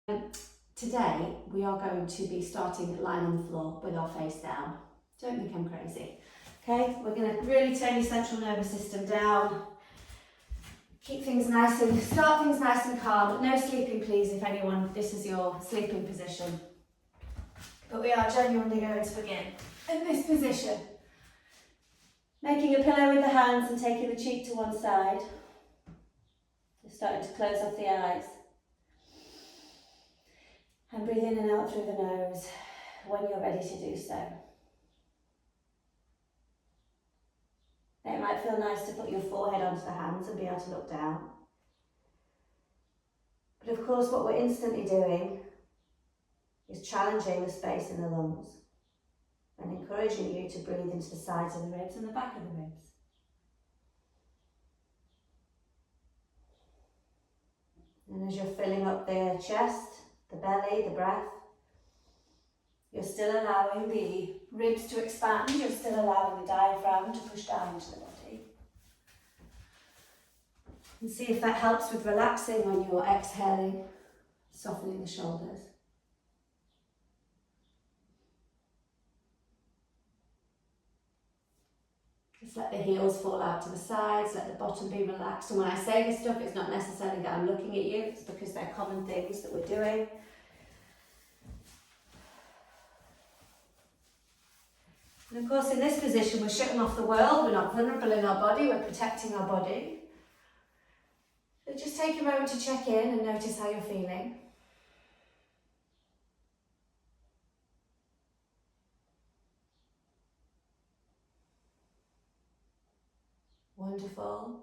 Today we are going to be starting lying on the floor with our face down. Don't think I'm crazy. Okay, we're going to really turn your central nervous system down. Keep things nice and start things nice and calm. No sleeping, please, if anyone, this is your sleeping position. But we are genuinely going to begin in this position. Making a pillow with the hands and taking the cheek to one side. Just starting to close off the eyes. And breathe in and out through the nose when you're ready to do so. It might feel nice to put your forehead onto the hands and be able to look down. But of course, what we're instantly doing is challenging the space in the lungs and encouraging you to breathe into the sides of the ribs and the back of the ribs. And as you're filling up the chest, the belly, the breath, you're still allowing the ribs to expand, you're still allowing the diaphragm to push down into the body. And see if that helps with relaxing when you're exhaling, softening the shoulders. Just let the heels fall out to the sides, let the bottom be relaxed. And when I say this stuff, it's not necessarily that I'm looking at you, it's because they're common things that we're doing. And of course, in this position, we're shutting off the world, we're not vulnerable in our body, we're protecting our body. So just take a moment to check in and notice how you're feeling. Wonderful.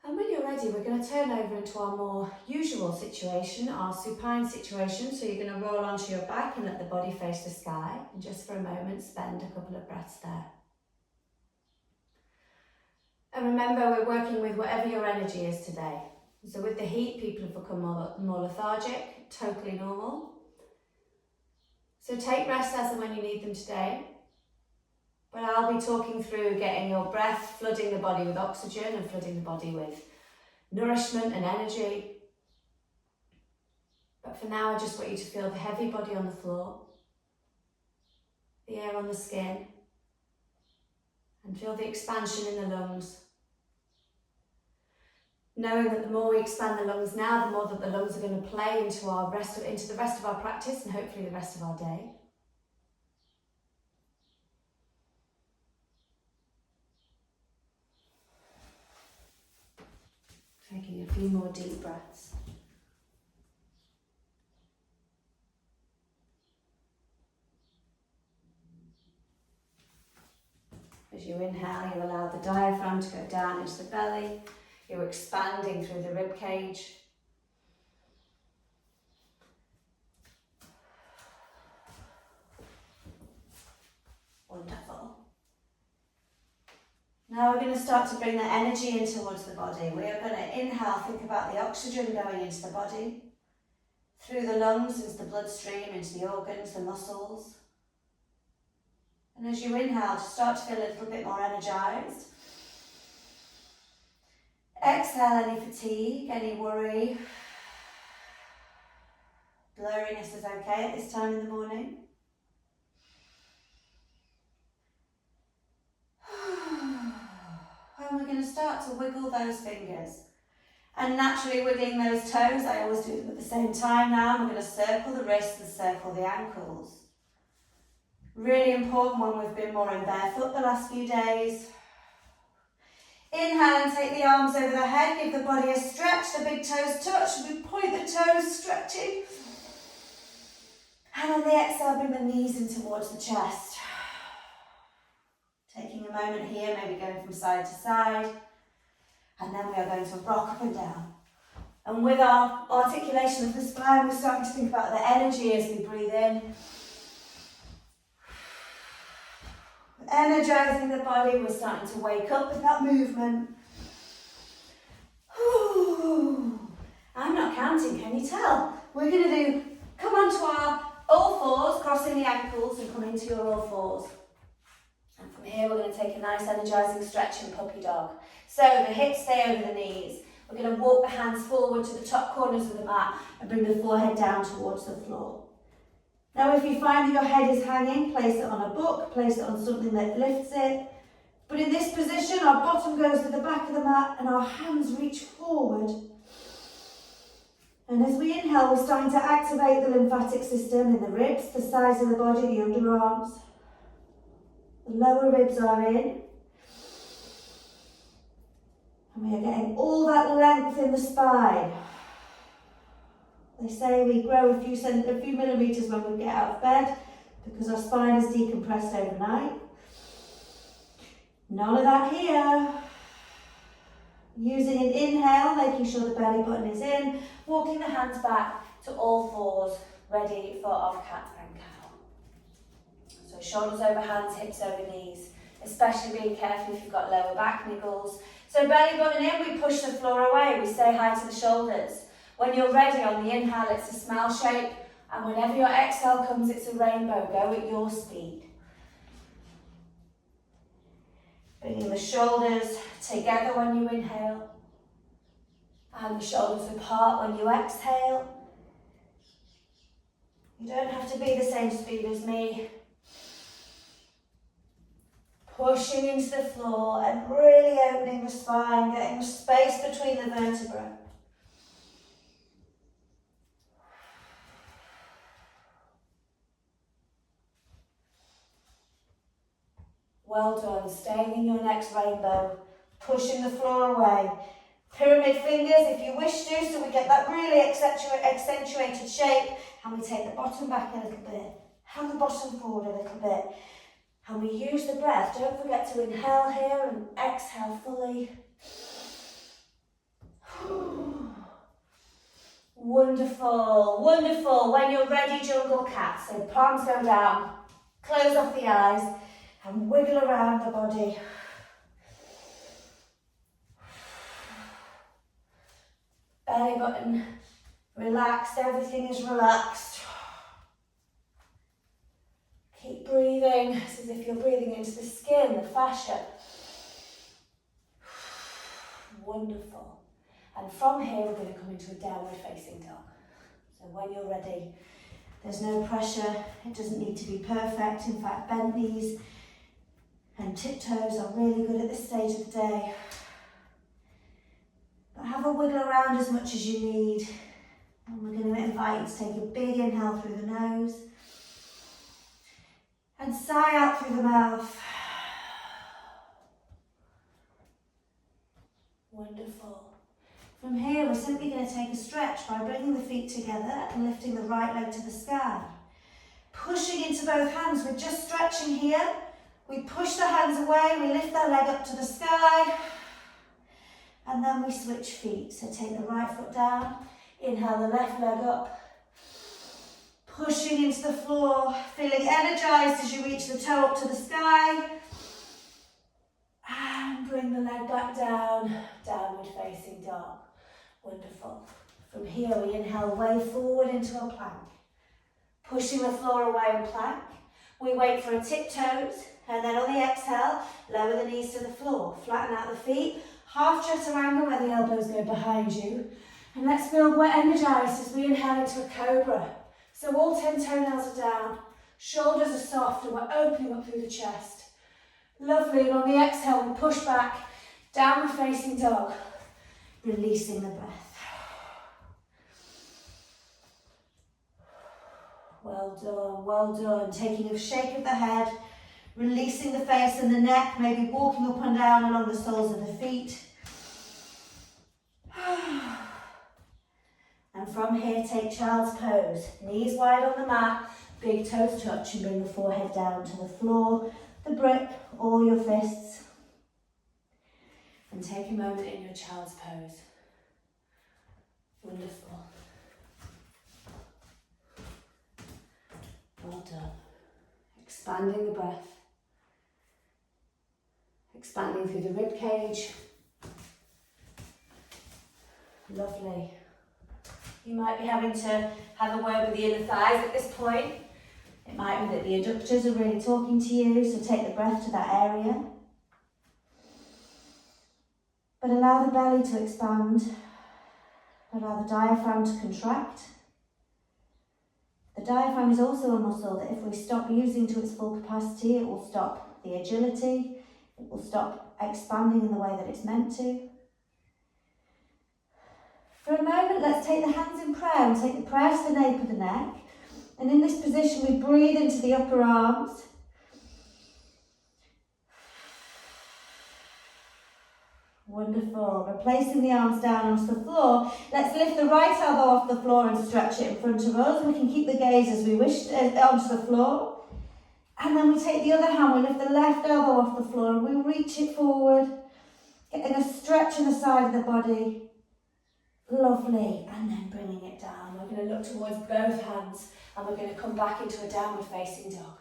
And when you're ready, we're going to turn over into our more usual situation, our supine situation. So you're going to roll onto your back and let the body face the sky. And just for a moment, spend a couple of breaths there. And remember, we're working with whatever your energy is today. So with the heat, people have become more lethargic, totally normal. So take rest as and when you need them today. But I'll be talking through getting your breath, flooding the body with oxygen and flooding the body with nourishment and energy. But for now, I just want you to feel the heavy body on the floor, the air on the skin, and feel the expansion in the lungs. Knowing that the more we expand the lungs now, the more that the lungs are going to play into the rest of our practice and hopefully the rest of our day. Taking a few more deep breaths. As you inhale, you allow the diaphragm to go down into the belly. You're expanding through the rib cage. Wonderful. Now we're going to start to bring the energy in towards the body. We are going to inhale, think about the oxygen going into the body, through the lungs, into the bloodstream, into the organs, the muscles. And as you inhale, just start to feel a little bit more energized. Exhale any fatigue, any worry. Blurriness is okay at this time in the morning. And we're going to start to wiggle those fingers. And naturally wiggling those toes, I always do them at the same time now. I'm going to circle the wrists and circle the ankles. Really important when we've been more in barefoot the last few days. Inhale and take the arms over the head, give the body a stretch, the big toes touch, we point the toes, stretching. And on the exhale, bring the knees in towards the chest. Taking a moment here, maybe going from side to side. And then we are going to rock up and down. And with our articulation of the spine, we're starting to think about the energy as we breathe in. Energizing the body, we're starting to wake up with that movement. I'm not counting, can you tell? We're going to come onto our all fours, crossing the ankles and come into your all fours. From here, we're going to take a nice energizing stretch in puppy dog. So the hips stay over the knees. We're going to walk the hands forward to the top corners of the mat and bring the forehead down towards the floor. Now if you find that your head is hanging, place it on a book, place it on something that lifts it. But in this position, our bottom goes to the back of the mat and our hands reach forward. And as we inhale, we're starting to activate the lymphatic system in the ribs, the sides of the body, the underarms. The lower ribs are in. And we are getting all that length in the spine. They say we grow a few millimetres when we get out of bed because our spine is decompressed overnight. None of that here. Using an inhale, making sure the belly button is in, walking the hands back to all fours, ready for our cat and cow. So shoulders over hands, hips over knees, especially being careful if you've got lower back niggles. So belly button in, we push the floor away, we stay high to the shoulders. When you're ready on the inhale, it's a smile shape, and whenever your exhale comes, it's a rainbow. Go at your speed. Bringing the shoulders together when you inhale, and the shoulders apart when you exhale. You don't have to be the same speed as me. Pushing into the floor and really opening the spine, getting space between the vertebrae. Well done, staying in your next rainbow, pushing the floor away. Pyramid fingers if you wish to, so we get that really accentuated shape, and we take the bottom back a little bit, and the bottom forward a little bit, and we use the breath. Don't forget to inhale here and exhale fully. Wonderful, wonderful. When you're ready, jungle cat. So palms go down, close off the eyes, and wiggle around the body. Belly button relaxed, everything is relaxed. Keep breathing. It's as if you're breathing into the skin, the fascia. Wonderful. And from here, we're going to come into a downward facing dog. So when you're ready, there's no pressure. It doesn't need to be perfect. In fact, bent knees and tiptoes are really good at this stage of the day. But have a wiggle around as much as you need. And we're going to invite you to take a big inhale through the nose and sigh out through the mouth. Wonderful. From here, we're simply going to take a stretch by bringing the feet together and lifting the right leg to the sky. Pushing into both hands, we're just stretching here. We push the hands away, we lift that leg up to the sky, and then we switch feet. So take the right foot down, inhale the left leg up, pushing into the floor, feeling energized as you reach the toe up to the sky, and bring the leg back down, downward facing dog. Wonderful. From here we inhale way forward into a plank, pushing the floor away and plank. We wait for a tiptoes, and then on the exhale, lower the knees to the floor, flatten out the feet, half chaturanga where the elbows go behind you. And let's feel we're energized as we inhale into a cobra. So all 10 toenails are down, shoulders are soft, and we're opening up through the chest. Lovely, and on the exhale, we push back, downward facing dog, releasing the breath. Well done, well done. Taking a shake of the head, releasing the face and the neck, maybe walking up and down along the soles of the feet. And from here, take child's pose. Knees wide on the mat, big toes touch, and bring the forehead down to the floor, the brick, or your fists. And take a moment in your child's pose. Wonderful. Well done. Expanding the breath. Expanding through the rib cage. Lovely. You might be having to have a word with the inner thighs at this point. It might be that the adductors are really talking to you, so take the breath to that area. But But allow the belly to expand. Allow the diaphragm to contract. The diaphragm is also a muscle that if we stop using to its full capacity, it will stop the agility, it will stop expanding in the way that it's meant to. For a moment, let's take the hands in prayer and take the prayer to the nape of the neck. And in this position, we breathe into the upper arms. Wonderful. Replacing the arms down onto the floor. Let's lift the right elbow off the floor and stretch it in front of us. We can keep the gaze as we wish onto the floor. And then we take the other hand, we lift the left elbow off the floor and we reach it forward, getting a stretch in the side of the body. Lovely. And then bringing it down. We're going to look towards both hands and we're going to come back into a downward facing dog.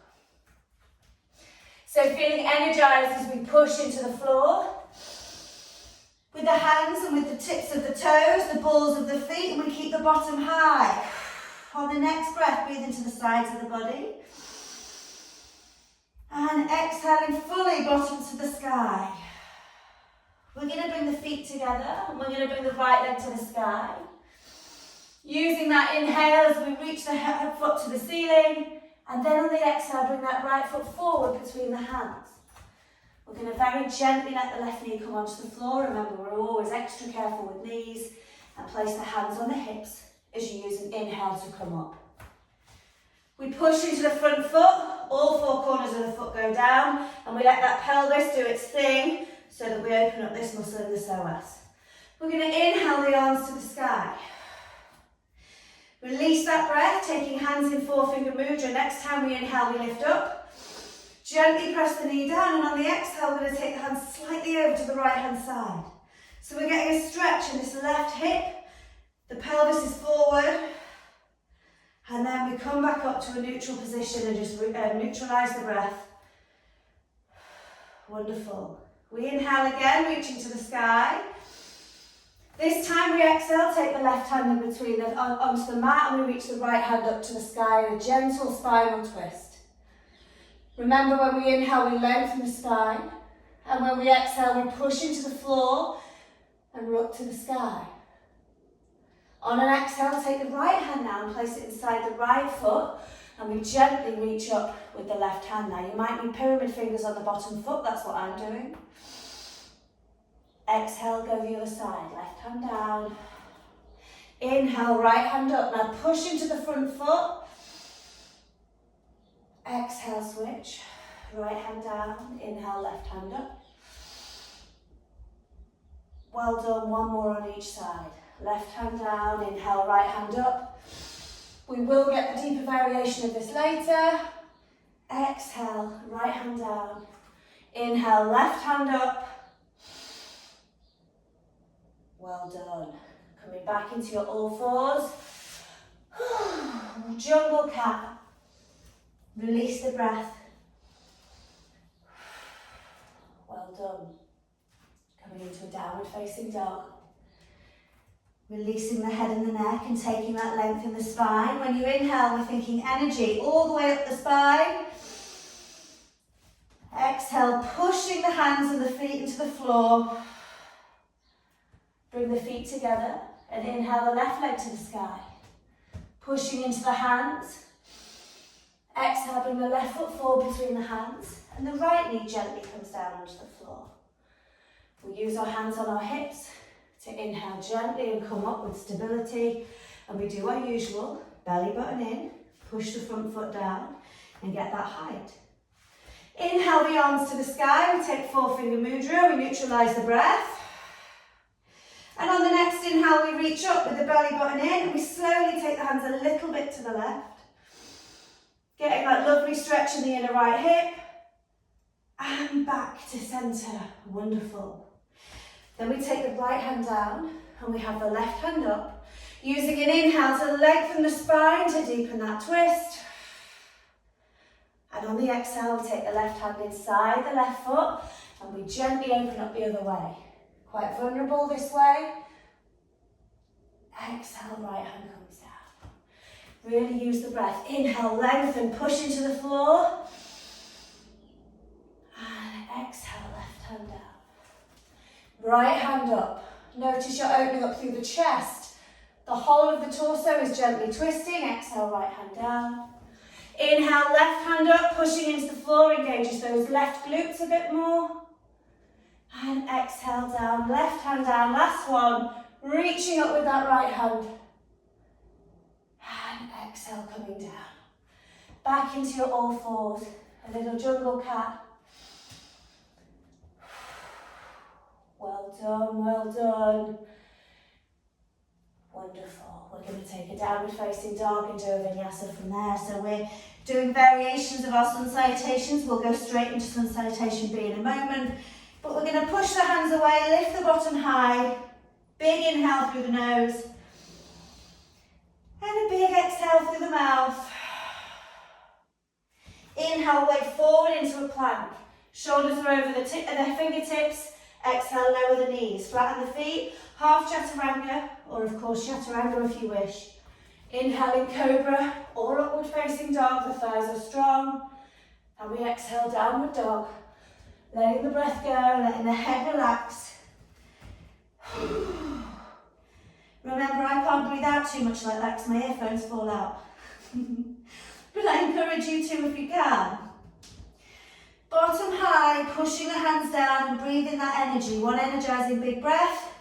So feeling energized as we push into the floor. With the hands and with the tips of the toes, the balls of the feet, and we keep the bottom high. On the next breath, breathe into the sides of the body. And exhaling fully, bottom to the sky. We're going to bring the feet together, and we're going to bring the right leg to the sky. Using that inhale as we reach the foot to the ceiling, and then on the exhale, bring that right foot forward between the hands. We're going to very gently let the left knee come onto the floor. Remember, we're always extra careful with knees. And place the hands on the hips as you use an inhale to come up. We push into the front foot. All four corners of the foot go down. And we let that pelvis do its thing so that we open up this muscle in the psoas. We're going to inhale the arms to the sky. Release that breath, taking hands in four-finger mudra. Next time we inhale, we lift up. Gently press the knee down, and on the exhale, we're going to take the hands slightly over to the right-hand side. So we're getting a stretch in this left hip. The pelvis is forward. And then we come back up to a neutral position and just neutralise the breath. Wonderful. We inhale again, reaching to the sky. This time we exhale, take the left hand in between onto the mat, and we reach the right hand up to the sky in a gentle spinal twist. Remember, when we inhale, we lengthen the spine, and when we exhale, we push into the floor and rock to the sky. On an exhale, take the right hand now and place it inside the right foot, and we gently reach up with the left hand now. You might need pyramid fingers on the bottom foot, that's what I'm doing. Exhale, go the other side, left hand down. Inhale, right hand up. Now push into the front foot. Exhale, switch. Right hand down, inhale, left hand up. Well done, one more on each side. Left hand down, inhale, right hand up. We will get the deeper variation of this later. Exhale, right hand down. Inhale, left hand up. Well done. Coming back into your all fours. Jungle cat. Release the breath. Well done. Coming into a downward facing dog. Releasing the head and the neck and taking that length in the spine. When you inhale, we're thinking energy all the way up the spine. Exhale, pushing the hands and the feet into the floor. Bring the feet together and inhale the left leg to the sky. Pushing into the hands. Exhale, bring the left foot forward between the hands and the right knee gently comes down onto the floor. We use our hands on our hips to inhale gently and come up with stability, and we do our usual, belly button in, push the front foot down and get that height. Inhale the arms to the sky, we take four-finger mudra, we neutralise the breath. And on the next inhale we reach up with the belly button in and we slowly take the hands a little bit to the left. Getting that lovely stretch in the inner right hip. And back to centre. Wonderful. Then we take the right hand down and we have the left hand up. Using an inhale to lengthen the spine to deepen that twist. And on the exhale, we take the left hand inside the left foot and we gently open up the other way. Quite vulnerable this way. Exhale, right hand comes down. Really use the breath. Inhale, lengthen, push into the floor. And exhale, left hand down. Right hand up. Notice you're opening up through the chest. The whole of the torso is gently twisting. Exhale, right hand down. Inhale, left hand up, pushing into the floor, engages those left glutes a bit more. And exhale down, left hand down, last one. Reaching up with that right hand. And exhale, coming down. Back into your all fours. A little jungle cat. Well done, well done. Wonderful. We're going to take a downward facing dog and do a vinyasa from there. So we're doing variations of our sun salutations. We'll go straight into sun salutation B in a moment. But we're going to push the hands away, lift the bottom high. Big inhale through the nose. And a big exhale through the mouth. Inhale, weight forward into a plank. Shoulders are over the fingertips. Exhale, lower the knees. Flatten the feet. Half chaturanga, or of course chaturanga if you wish. Inhale in cobra, or upward facing dog. The thighs are strong. And we exhale, downward dog. Letting the breath go, letting the head relax. Remember, I can't breathe out too much like that because my earphones fall out. But I encourage you to if you can. Bottom high, pushing the hands down and breathing that energy. One energizing big breath.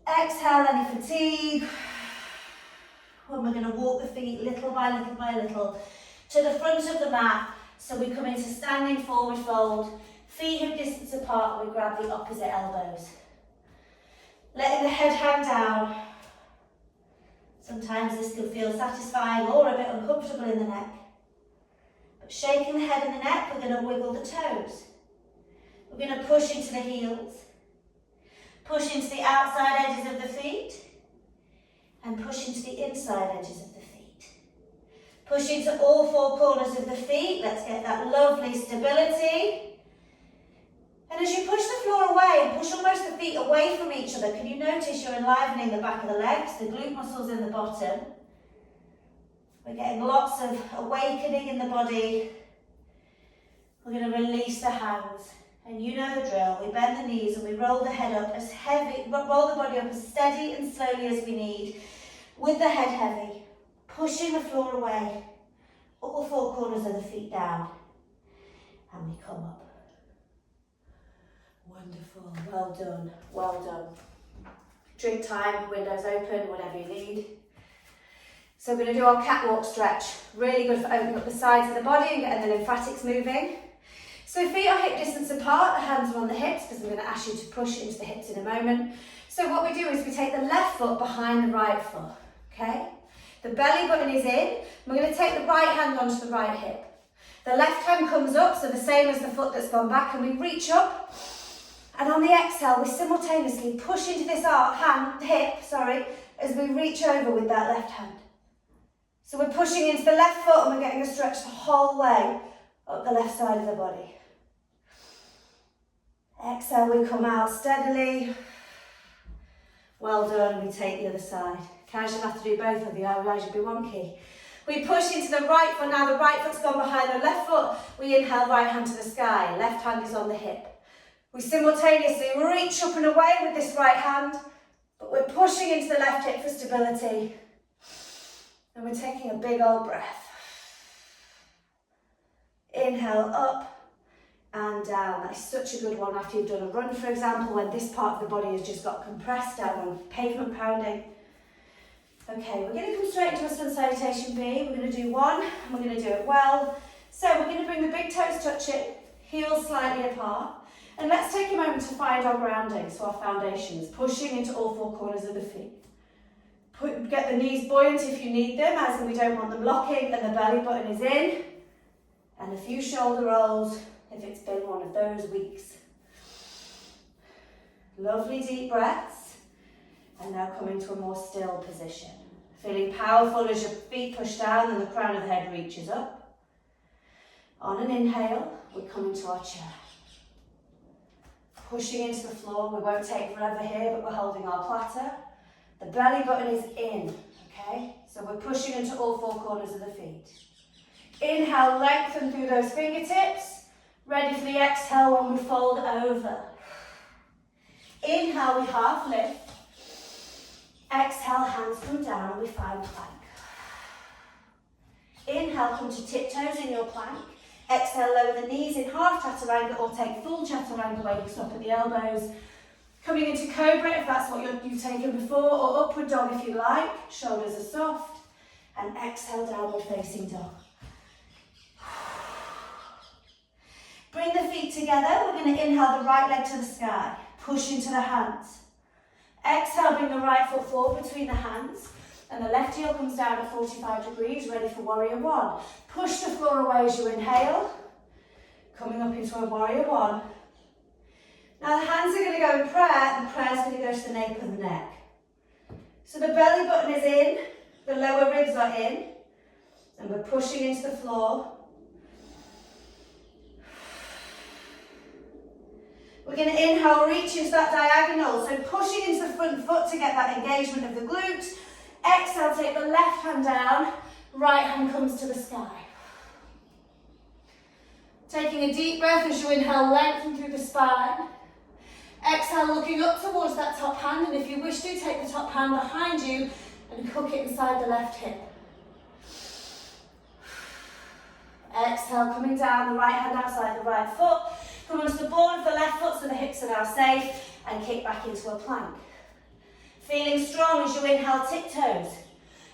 Exhale any fatigue. And we're going to walk the feet little by little by little to the front of the mat. So we come into standing forward fold. Feet hip distance apart and we grab the opposite elbows. Letting the head hang down. Sometimes this can feel satisfying or a bit uncomfortable in the neck. But shaking the head and the neck, we're going to wiggle the toes. We're going to push into the heels. Push into the outside edges of the feet. And push into the inside edges of the feet. Push into all four corners of the feet. Let's get that lovely stability. And as you push the floor away and push almost the feet away from each other, can you notice you're enlivening the back of the legs, the glute muscles in the bottom. We're getting lots of awakening in the body. We're going to release the hands. And you know the drill. We bend the knees and we roll the head up as heavy, roll the body up as steady and slowly as we need, with the head heavy, pushing the floor away, all four corners of the feet down, and we come up. Wonderful, well done, well done. Drink time, windows open, whatever you need. So we're going to do our catwalk stretch. Really good for opening up the sides of the body and getting the lymphatics moving. So feet are hip distance apart, the hands are on the hips because I'm going to ask you to push into the hips in a moment. So what we do is we take the left foot behind the right foot, okay? The belly button is in. We're going to take the right hand onto the right hip. The left hand comes up, so the same as the foot that's gone back, and we reach up. And on the exhale, we simultaneously push into this hip, as we reach over with that left hand. So we're pushing into the left foot and we're getting a stretch the whole way up the left side of the body. Exhale, we come out steadily. Well done, we take the other side. Guys, you'll have to do both of you, otherwise you'll be wonky. We push into the right foot, now the right foot's gone behind the left foot. We inhale, right hand to the sky, left hand is on the hip. We simultaneously reach up and away with this right hand, but we're pushing into the left hip for stability. And we're taking a big old breath. Inhale, up and down. That's such a good one after you've done a run, for example, when this part of the body has just got compressed down on pavement pounding. Okay, we're going to come straight into a sun salutation B. We're going to do one, and we're going to do it well. So we're going to bring the big toes touch it, heels slightly apart. And let's take a moment to find our grounding, so our foundations, pushing into all four corners of the feet. Get the knees buoyant if you need them, as in we don't want them locking, and the belly button is in. And a few shoulder rolls if it's been one of those weeks. Lovely deep breaths. And now coming to a more still position. Feeling powerful as your feet push down and the crown of the head reaches up. On an inhale, we come into our chair. Pushing into the floor, we won't take forever here, but we're holding our platter. The belly button is in, okay? So we're pushing into all four corners of the feet. Inhale, lengthen through those fingertips. Ready for the exhale when we fold over. Inhale, we half lift. Exhale, hands come down and we find plank. Inhale, come to tiptoes in your plank. Exhale, lower the knees in half chaturanga or take full chaturanga where you stop at the elbows. Coming into cobra if that's what you've taken before, or upward dog if you like. Shoulders are soft. And exhale, downward facing dog. Bring the feet together. We're going to inhale the right leg to the sky. Push into the hands. Exhale, bring the right foot forward between the hands. And the left heel comes down at 45 degrees, ready for warrior one. Push the floor away as you inhale. Coming up into a warrior one. Now the hands are going to go in prayer. The prayer is going to go to the nape of the neck. So the belly button is in. The lower ribs are in. And we're pushing into the floor. We're going to inhale, reach into that diagonal. So pushing into the front foot to get that engagement of the glutes. Exhale, take the left hand down. Right hand comes to the sky. Taking a deep breath as you inhale, lengthen through the spine. Exhale, looking up towards that top hand. And if you wish to, take the top hand behind you and hook it inside the left hip. Exhale, coming down, the right hand outside the right foot. Come onto the ball of the left foot so the hips are now safe and kick back into a plank. Feeling strong as you inhale, tiptoes.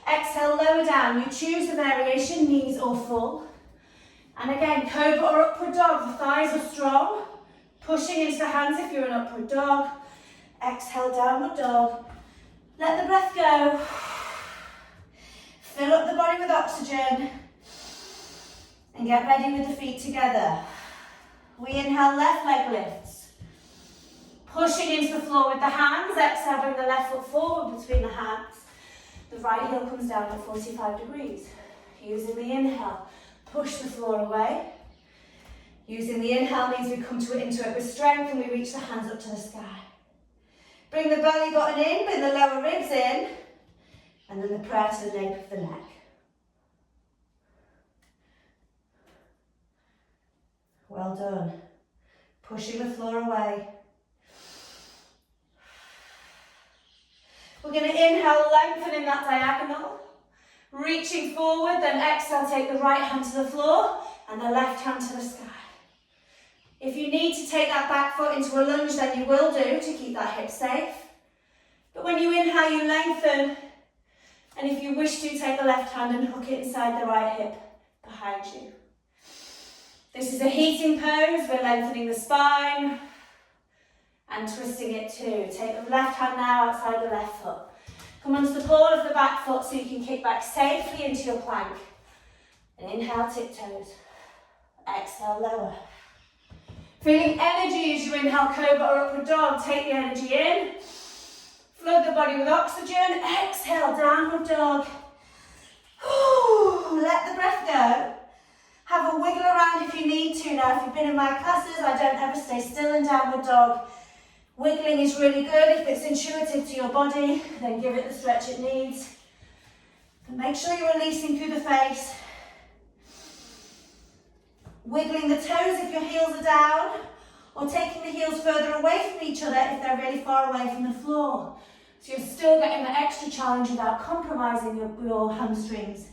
Exhale, lower down. You choose the variation, knees or full. And again, cobra or upward dog. The thighs are strong. Pushing into the hands if you're an upward dog. Exhale, downward dog. Let the breath go. Fill up the body with oxygen. And get ready with the feet together. We inhale, left leg lifts. Pushing into the floor with the hands. Exhale, bring the left foot forward between the hands. The right heel comes down at 45 degrees. Using the inhale, push the floor away. Using the inhale means we come into it with strength and we reach the hands up to the sky. Bring the belly button in, bring the lower ribs in, and then the prayer to the nape of the neck. Well done. Pushing the floor away. We're going to inhale, lengthening that diagonal. Reaching forward, then exhale, take the right hand to the floor and the left hand to the sky. If you need to take that back foot into a lunge, then you will do to keep that hip safe. But when you inhale, you lengthen. And if you wish to, take the left hand and hook it inside the right hip behind you. This is a heating pose. We're lengthening the spine and twisting it too. Take the left hand now outside the left foot. Come onto the ball of the back foot so you can kick back safely into your plank. And inhale, tiptoes. Exhale, lower. Feeling energy as you inhale, cobra or upward dog. Take the energy in. Flood the body with oxygen. Exhale, downward dog. Let the breath go. Have a wiggle around if you need to. Now, if you've been in my classes, I don't ever stay still in downward dog. Wiggling is really good. If it's intuitive to your body, then give it the stretch it needs. But make sure you're releasing through the face. Wiggling the toes if your heels are down, or taking the heels further away from each other if they're really far away from the floor. So you're still getting the extra challenge without compromising your hamstrings.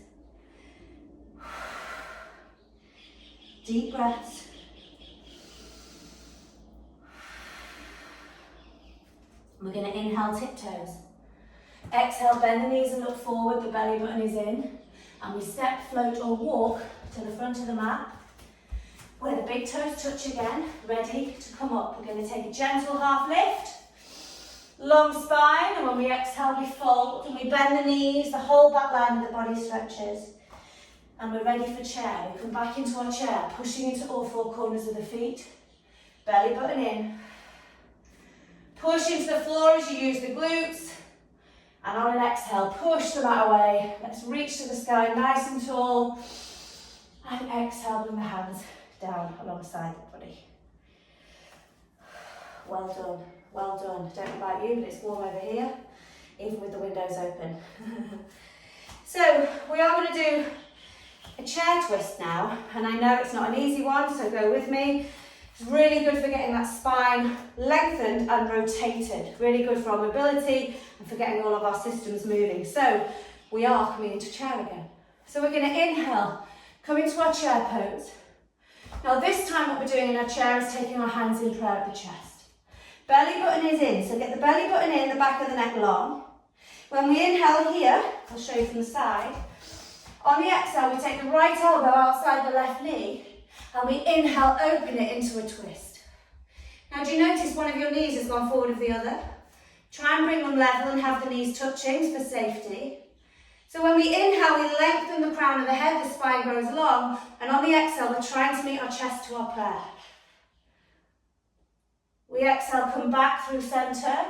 Deep breaths. We're going to inhale, tiptoes. Exhale, bend the knees and look forward, the belly button is in. And we step, float or walk to the front of the mat, where the big toes touch again, ready to come up. We're going to take a gentle half lift, long spine, and when we exhale, we fold and we bend the knees, the whole back line of the body stretches. And we're ready for chair. We come back into our chair, pushing into all four corners of the feet. Belly button in. Push into the floor as you use the glutes. And on an exhale, push the mat away. Let's reach to the sky, nice and tall. And exhale, bring the hands down alongside the body. Well done, well done. Don't know about you, but it's warm over here, even with the windows open. So we are going to do a chair twist now, and I know it's not an easy one, so go with me. It's really good for getting that spine lengthened and rotated. Really good for our mobility and for getting all of our systems moving. So we are coming into chair again. So we're going to inhale, come into our chair pose. Now this time what we're doing in our chair is taking our hands in prayer at the chest. Belly button is in, so get the belly button in, the back of the neck long. When we inhale here, I'll show you from the side. On the exhale, we take the right elbow outside the left knee and we inhale, open it into a twist. Now do you notice one of your knees has gone forward of the other? Try and bring them level and have the knees touching for safety. So when we inhale, we lengthen the crown of the head, the spine grows long, and on the exhale, we're trying to meet our chest to our prayer. We exhale, come back through centre,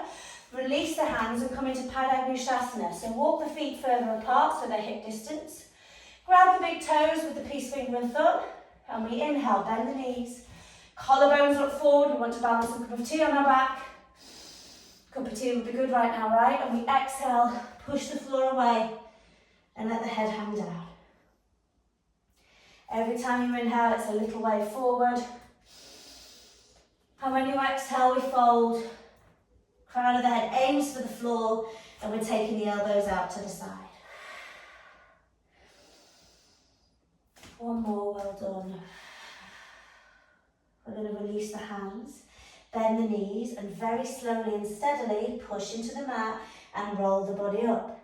release the hands and come into Vinyasa. So walk the feet further apart so they're hip distance. Grab the big toes with the peace finger and thumb, and we inhale, bend the knees. Collarbones look forward, we want to balance a cup of tea on our back. Cup of tea would be good right now, right? And we exhale, push the floor away, and let the head hang down. Every time you inhale, it's a little way forward. And when you exhale, we fold. Crown of the head aims for the floor, and we're taking the elbows out to the side. One more, well done. We're going to release the hands, bend the knees, and very slowly and steadily push into the mat and roll the body up.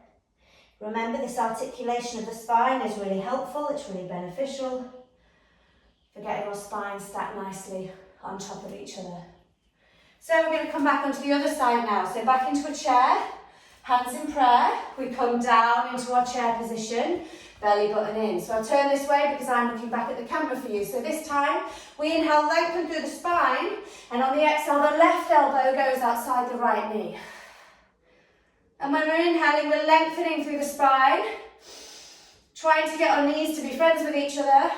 Remember, this articulation of the spine is really helpful, it's really beneficial for getting our spine stacked nicely on top of each other. So we're going to come back onto the other side now. So back into a chair, hands in prayer. We come down into our chair position, belly button in. So I'll turn this way because I'm looking back at the camera for you. So this time, we inhale, lengthen through the spine, and on the exhale, the left elbow goes outside the right knee. And when we're inhaling, we're lengthening through the spine, trying to get our knees to be friends with each other,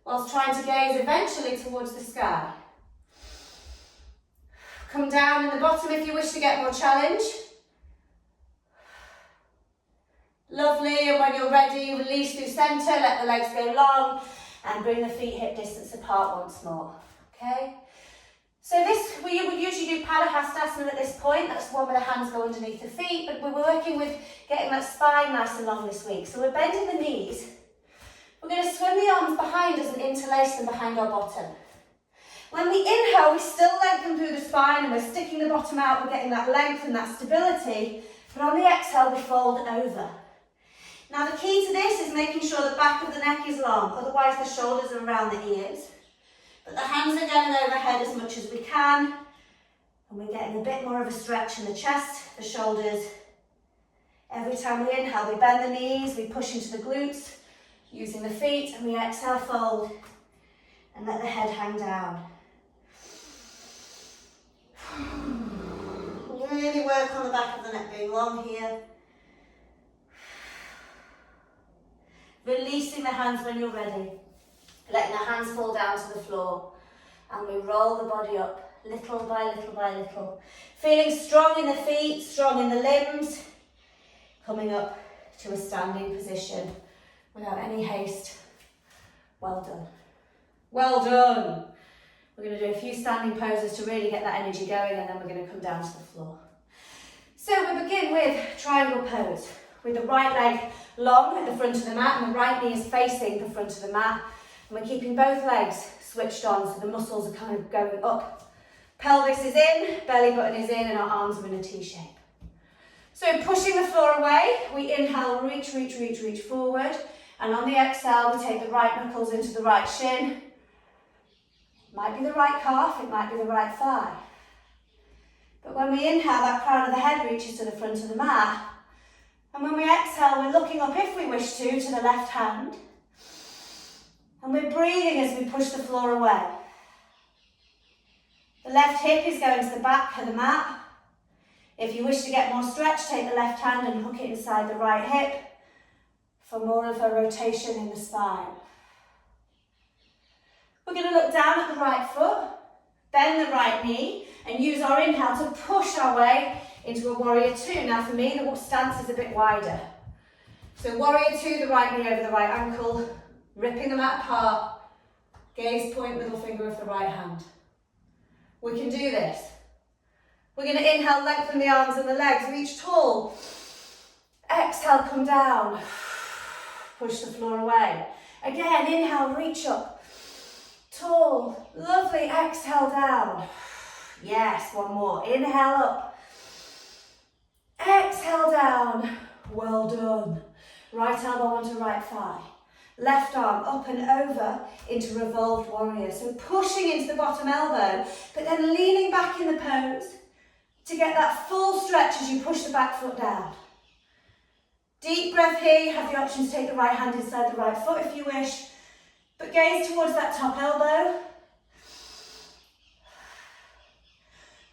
whilst trying to gaze eventually towards the sky. Come down in the bottom if you wish to get more challenge. Lovely, and when you're ready, release through centre, let the legs go long, and bring the feet hip distance apart once more, okay? So this, we would usually do Padahastasana at this point. That's one where the hands go underneath the feet, but we're working with getting that spine nice and long this week. So we're bending the knees. We're going to swim the arms behind us and interlace them behind our bottom. When we inhale, we still lengthen through the spine and we're sticking the bottom out. We're getting that length and that stability. But on the exhale, we fold over. Now the key to this is making sure the back of the neck is long. Otherwise, the shoulders are around the ears. But the hands are going overhead as much as we can. And we're getting a bit more of a stretch in the chest, the shoulders. Every time we inhale, we bend the knees, we push into the glutes, using the feet, and we exhale, fold, and let the head hang down. Really work on the back of the neck being long here. Releasing the hands when you're ready. Letting the hands fall down to the floor. And we roll the body up, little by little by little. Feeling strong in the feet, strong in the limbs. Coming up to a standing position without any haste. Well done. Well done. We're going to do a few standing poses to really get that energy going, and then we're going to come down to the floor. So we begin with triangle pose, with the right leg long at the front of the mat and the right knee is facing the front of the mat. And we're keeping both legs switched on so the muscles are kind of going up. Pelvis is in, belly button is in, and our arms are in a T shape. So pushing the floor away, we inhale, reach, reach, reach, reach forward. And on the exhale, we take the right knuckles into the right shin. Might be the right calf, it might be the right thigh. But when we inhale, that crown of the head reaches to the front of the mat. And when we exhale, we're looking up, if we wish to the left hand. And we're breathing as we push the floor away. The left hip is going to the back of the mat. If you wish to get more stretch, take the left hand and hook it inside the right hip for more of a rotation in the spine. We're going to look down at the right foot, bend the right knee, and use our inhale to push our way into a warrior two. Now for me, the stance is a bit wider. So warrior two, the right knee over the right ankle, ripping the mat apart, Gaze point, middle finger of the right hand. We can do this. We're going to inhale, lengthen the arms and the legs, reach tall. Exhale, come down. Push the floor away. Again, inhale, reach up. Tall, lovely, exhale down. Yes, one more. Inhale up. Exhale down. Well done. Right elbow onto right thigh. Left arm up and over into revolved warrior. So pushing into the bottom elbow, but then leaning back in the pose to get that full stretch as you push the back foot down. Deep breath here. You have the option to take the right hand inside the right foot if you wish, but gaze towards that top elbow.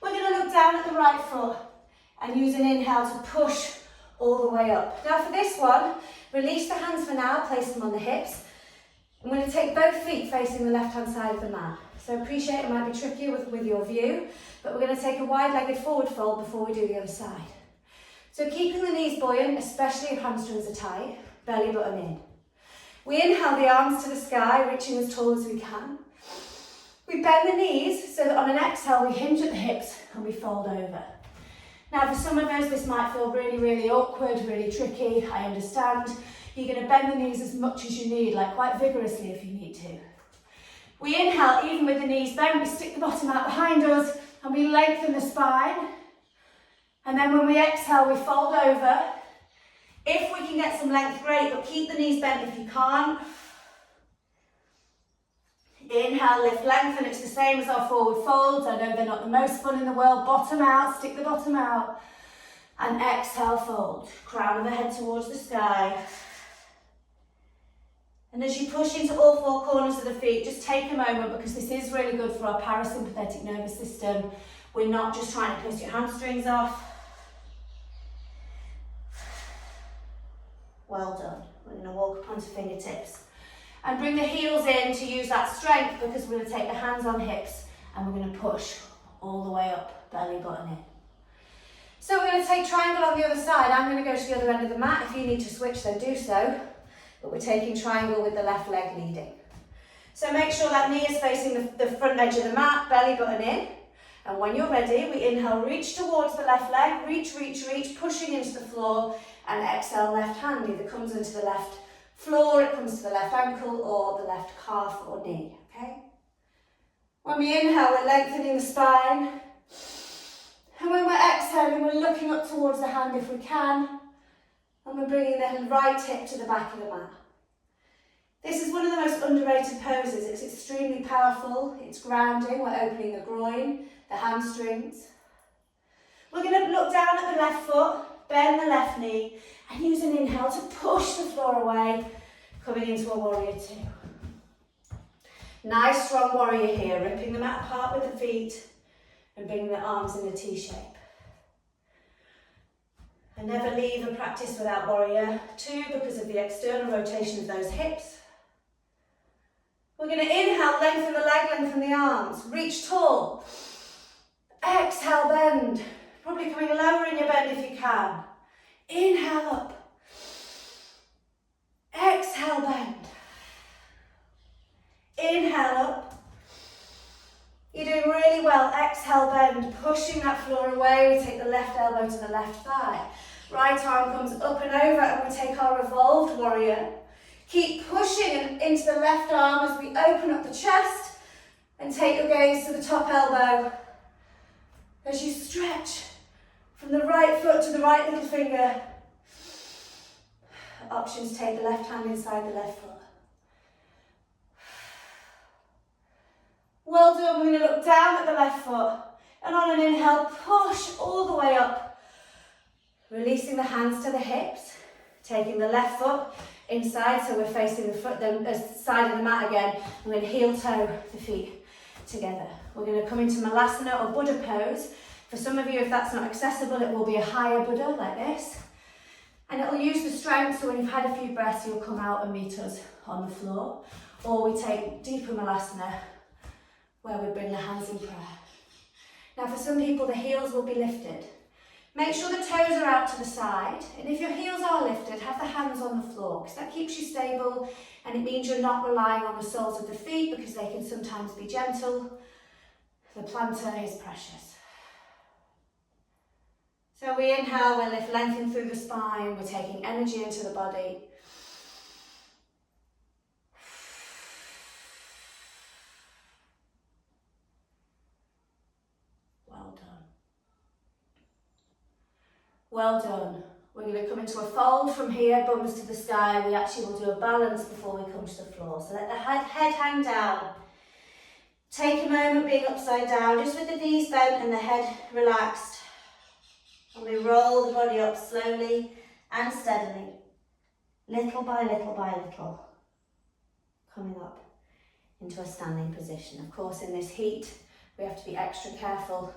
We're going to look down at the right foot and use an inhale to push all the way up. Now for this one, release the hands for now, place them on the hips. I'm going to take both feet facing the left-hand side of the mat. So appreciate it might be tricky with your view, but we're going to take a wide-legged forward fold before we do the other side. So keeping the knees buoyant, especially if hamstrings are tight, belly button in. We inhale the arms to the sky, reaching as tall as we can. We bend the knees so that on an exhale we hinge at the hips and we fold over. Now for some of us this might feel really, really awkward, really tricky, I understand. You're going to bend the knees as much as you need, like quite vigorously if you need to. We inhale, even with the knees bent, we stick the bottom out behind us and we lengthen the spine. And then when we exhale, we fold over. If we can get some length, great, but keep the knees bent if you can't. Inhale, lift, lengthen. It's the same as our forward folds. I know they're not the most fun in the world. Bottom out, stick the bottom out. And exhale, fold. Crown of the head towards the sky. And as you push into all four corners of the feet, just take a moment because this is really good for our parasympathetic nervous system. We're not just trying to piss your hamstrings off. Well done. We're going to walk up onto fingertips. And bring the heels in to use that strength because we're going to take the hands on hips and we're going to push all the way up, belly button in. So we're going to take triangle on the other side. I'm going to go to the other end of the mat. If you need to switch, then do so. But we're taking triangle with the left leg leading. So make sure that knee is facing the front edge of the mat, belly button in. And when you're ready, we inhale, reach towards the left leg, reach, reach, reach, pushing into the floor, and exhale, left hand either comes into the left floor, it comes to the left ankle, or the left calf or knee, okay? When we inhale, we're lengthening the spine. And when we're exhaling, we're looking up towards the hand if we can, and we're bringing the right hip to the back of the mat. This is one of the most underrated poses. It's extremely powerful. It's grounding. We're opening the groin, the hamstrings. We're going to look down at the left foot, bend the left knee, and use an inhale to push the floor away, coming into a warrior two. Nice strong warrior here, ripping the mat apart with the feet and bringing the arms in a T shape. And never leave a practice without warrior two because of the external rotation of those hips. We're going to inhale, lengthen the leg, lengthen the arms, reach tall. Exhale, bend. Probably coming lower in your bend if you can. Inhale up. Exhale, bend. Inhale up. You're doing really well. Exhale, bend. Pushing that floor away. We take the left elbow to the left thigh. Right arm comes up and over and we take our revolved warrior. Keep pushing into the left arm as we open up the chest and take your gaze to the top elbow. As you stretch from the right foot to the right little finger. Options, take the left hand inside the left foot. Well done, we're going to look down at the left foot and on an inhale, push all the way up. Releasing the hands to the hips, taking the left foot inside so we're facing the side of the mat again. We're going to heel toe the feet together. We're going to come into Malasana or Buddha pose. For some of you, if that's not accessible, it will be a higher Buddha like this. And it will use the strength, so when you've had a few breaths, you'll come out and meet us on the floor. Or we take deeper Malasana, where we bring the hands in prayer. Now for some people, the heels will be lifted. Make sure the toes are out to the side, and if your heels are lifted, have the hands on the floor, because that keeps you stable, and it means you're not relying on the soles of the feet, because they can sometimes be gentle. The plantar is precious. So we inhale, we lift, lengthen through the spine, we're taking energy into the body. Well done. Well done. We're going to come into a fold from here, bums to the sky. We actually will do a balance before we come to the floor. So let the head hang down. Take a moment being upside down, just with the knees bent and the head relaxed. And we roll the body up slowly and steadily, little by little by little, coming up into a standing position. Of course, in this heat, we have to be extra careful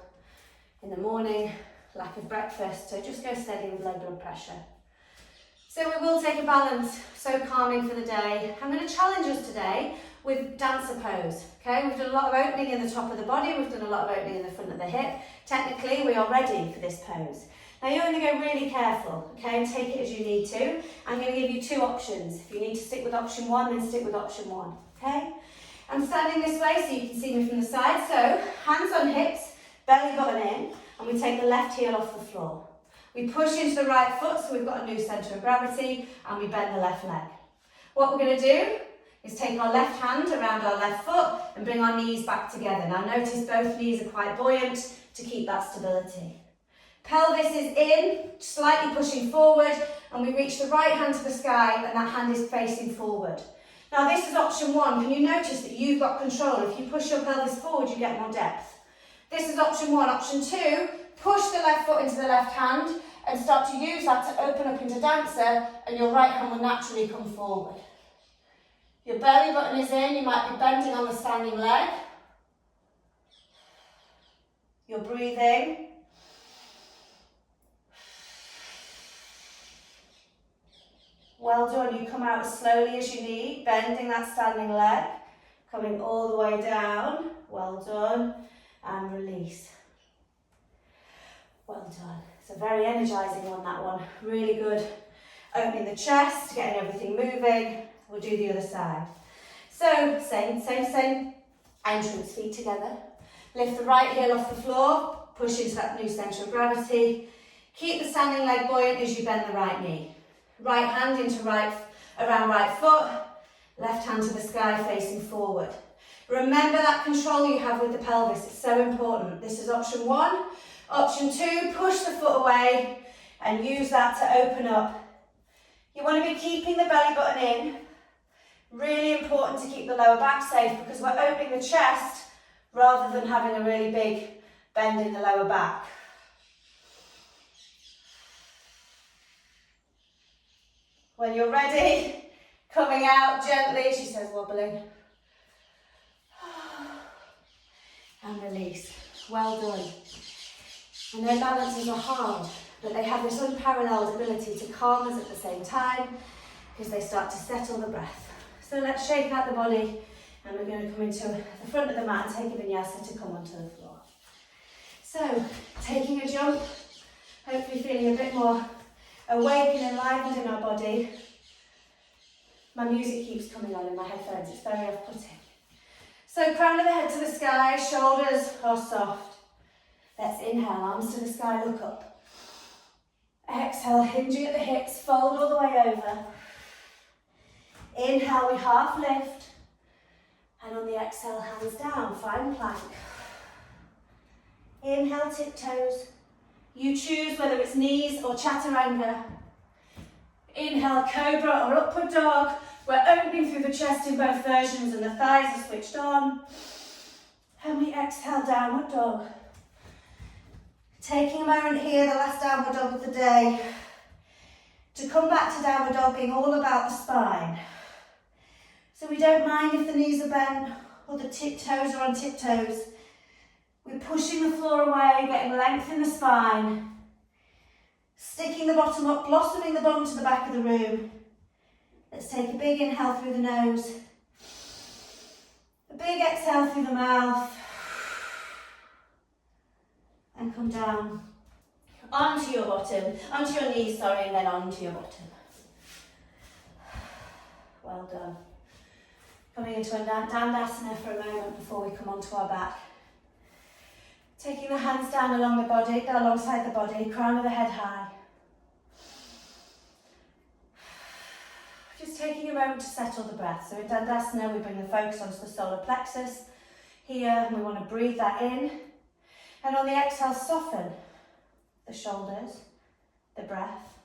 in the morning, lack of breakfast, so just go steady with low blood pressure. So we will take a balance, so calming for the day. I'm going to challenge us today with dancer pose, okay? We've done a lot of opening in the top of the body, we've done a lot of opening in the front of the hip. Technically, we are ready for this pose. Now you're going to go really careful, okay, and take it as you need to. I'm going to give you two options. If you need to stick with option one, then stick with option one, okay? I'm standing this way so you can see me from the side. So, hands on hips, belly button in, and we take the left heel off the floor. We push into the right foot, so we've got a new centre of gravity, and we bend the left leg. What we're going to do is take our left hand around our left foot and bring our knees back together. Now notice both knees are quite buoyant to keep that stability. Pelvis is in, slightly pushing forward, and we reach the right hand to the sky, and that hand is facing forward. Now this is option one. Can you notice that you've got control? If you push your pelvis forward, you get more depth. This is option one. Option two, push the left foot into the left hand and start to use that to open up into dancer, and your right hand will naturally come forward. Your belly button is in, you might be bending on the standing leg. You're breathing. Well done, you come out as slowly as you need, bending that standing leg, coming all the way down. Well done, and release. Well done. It's a very energising one, that one. Really good. Opening the chest, getting everything moving. We'll do the other side. So, same. Entrance, feet together. Lift the right heel off the floor, push into that new centre of gravity. Keep the standing leg buoyant as you bend the right knee. Right hand into around right foot, left hand to the sky facing forward. Remember that control you have with the pelvis, it's so important. This is option one. Option two, push the foot away and use that to open up. You want to be keeping the belly button in. Really important to keep the lower back safe, because we're opening the chest rather than having a really big bend in the lower back. When you're ready, coming out gently, she says wobbling. And release. Well done. I know balances are hard, but they have this unparalleled ability to calm us at the same time, because they start to settle the breath. So let's shake out the body, and we're going to come into the front of the mat and take a vinyasa to come onto the floor. So, taking a jump, hopefully feeling a bit more awake and enlivened in our body. My music keeps coming on in my headphones, it's very off-putting. So crown of the head to the sky, shoulders are soft. Let's inhale, arms to the sky, look up. Exhale, hinging at the hips, fold all the way over. Inhale, we half lift. And on the exhale, hands down, find plank. Inhale, tiptoes. You choose whether it's knees or chaturanga. Inhale, cobra or upward dog. We're opening through the chest in both versions and the thighs are switched on. And we exhale, downward dog. Taking a moment here, the last downward dog of the day, to come back to downward dog being all about the spine. So we don't mind if the knees are bent or the toes are on tiptoes. We're pushing the floor away, getting length in the spine. Sticking the bottom up, blossoming the bum to the back of the room. Let's take a big inhale through the nose. A big exhale through the mouth. And come down onto your bottom, onto your knees, sorry, and then onto your bottom. Well done. Coming into a Dandasana for a moment before we come onto our back. Taking the hands down along the body, alongside the body, crown of the head high. Just taking a moment to settle the breath. So in Dandasana, we bring the focus onto the solar plexus. Here, we want to breathe that in. And on the exhale, soften the shoulders, the breath.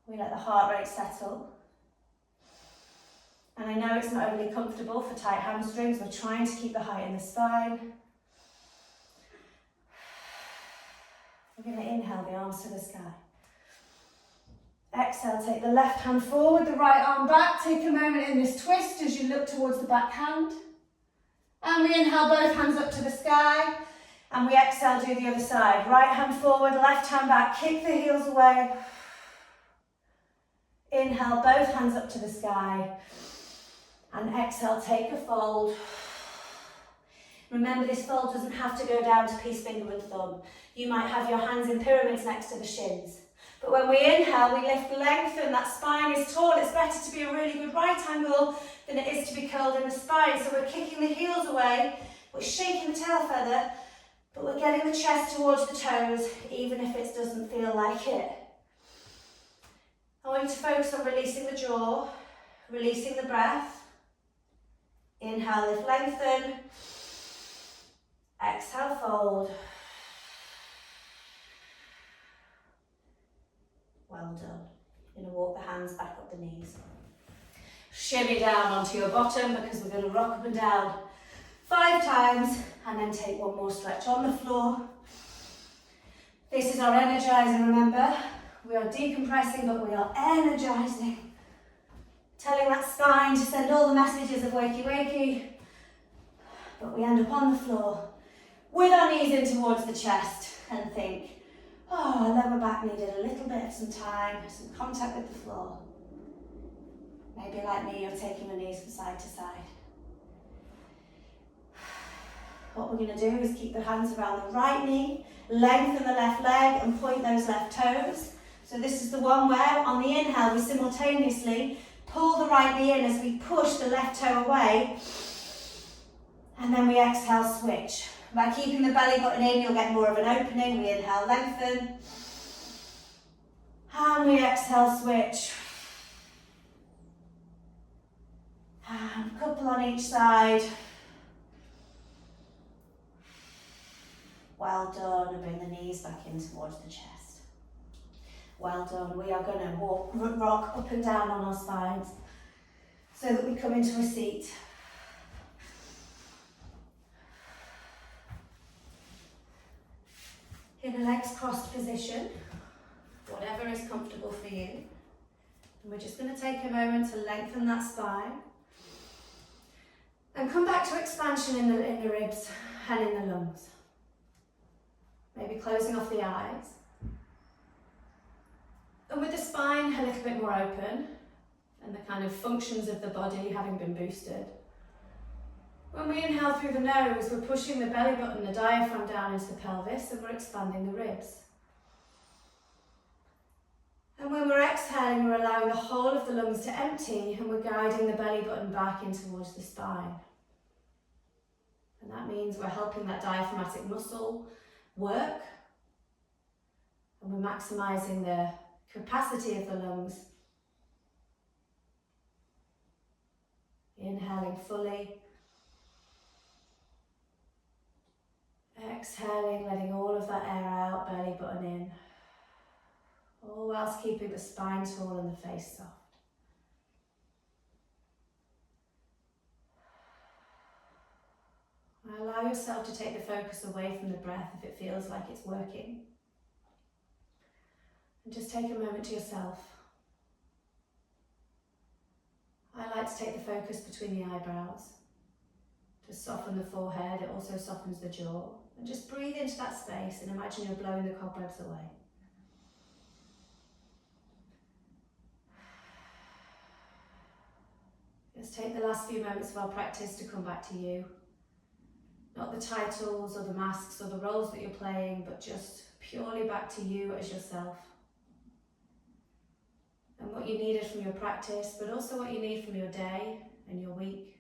We let the heart rate settle. And I know it's not overly comfortable for tight hamstrings. We're trying to keep the height in the spine. We're going to inhale the arms to the sky. Exhale, take the left hand forward, the right arm back. Take a moment in this twist as you look towards the back hand. And we inhale both hands up to the sky. And we exhale, do the other side. Right hand forward, left hand back. Kick the heels away. Inhale, both hands up to the sky. And exhale, take a fold. Remember, this fold doesn't have to go down to peace finger and thumb. You might have your hands in pyramids next to the shins. But when we inhale, we lift, lengthen, that spine is tall. It's better to be a really good right angle than it is to be curled in the spine. So we're kicking the heels away, we're shaking the tail feather, but we're getting the chest towards the toes, even if it doesn't feel like it. I want you to focus on releasing the jaw, releasing the breath. Inhale, lift, lengthen. Exhale, fold. Well done. You're going to walk the hands back up the knees. Shimmy down onto your bottom because we're going to rock up and down 5 times and then take one more stretch on the floor. This is our energizing, remember. We are decompressing, but we are energizing. Telling that spine to send all the messages of wakey wakey. But we end up on the floor with our knees in towards the chest and think, oh, our lower back needed a little bit of some time, some contact with the floor. Maybe like me, you're taking your knees from side to side. What we're going to do is keep the hands around the right knee, lengthen the left leg and point those left toes. So this is the one where on the inhale we simultaneously pull the right knee in as we push the left toe away, and then we exhale, switch. By keeping the belly button in, you'll get more of an opening. We inhale, lengthen. And we exhale, switch. And a couple on each side. Well done. And bring the knees back in towards the chest. Well done. We are going to rock up and down on our spines so that we come into a seat. In a legs crossed position, whatever is comfortable for you. And we're just going to take a moment to lengthen that spine. And come back to expansion in the ribs and in the lungs. Maybe closing off the eyes. And with the spine a little bit more open and the kind of functions of the body having been boosted. When we inhale through the nose, we're pushing the belly button, the diaphragm down into the pelvis, and we're expanding the ribs. And when we're exhaling, we're allowing the whole of the lungs to empty, and we're guiding the belly button back in towards the spine. And that means we're helping that diaphragmatic muscle work, and we're maximising the capacity of the lungs. Inhaling fully. Exhaling, letting all of that air out, belly button in. All whilst keeping the spine tall and the face soft. Allow yourself to take the focus away from the breath if it feels like it's working. And just take a moment to yourself. I like to take the focus between the eyebrows. To soften the forehead, it also softens the jaw. And just breathe into that space and imagine you're blowing the cobwebs away. Let's take the last few moments of our practice to come back to you. Not the titles or the masks or the roles that you're playing, but just purely back to you as yourself. And what you needed from your practice, but also what you need from your day and your week.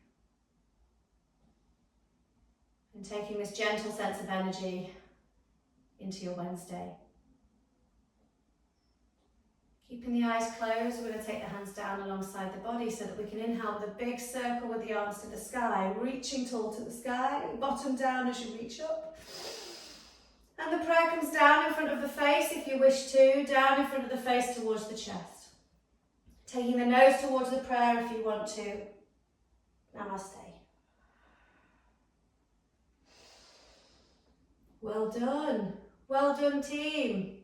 And taking this gentle sense of energy into your Wednesday. Keeping the eyes closed, we're going to take the hands down alongside the body so that we can inhale with a big circle with the arms to the sky, reaching tall to the sky, bottom down as you reach up. And the prayer comes down in front of the face if you wish to, down in front of the face towards the chest. Taking the nose towards the prayer if you want to. Namaste. Well done. Well done, team.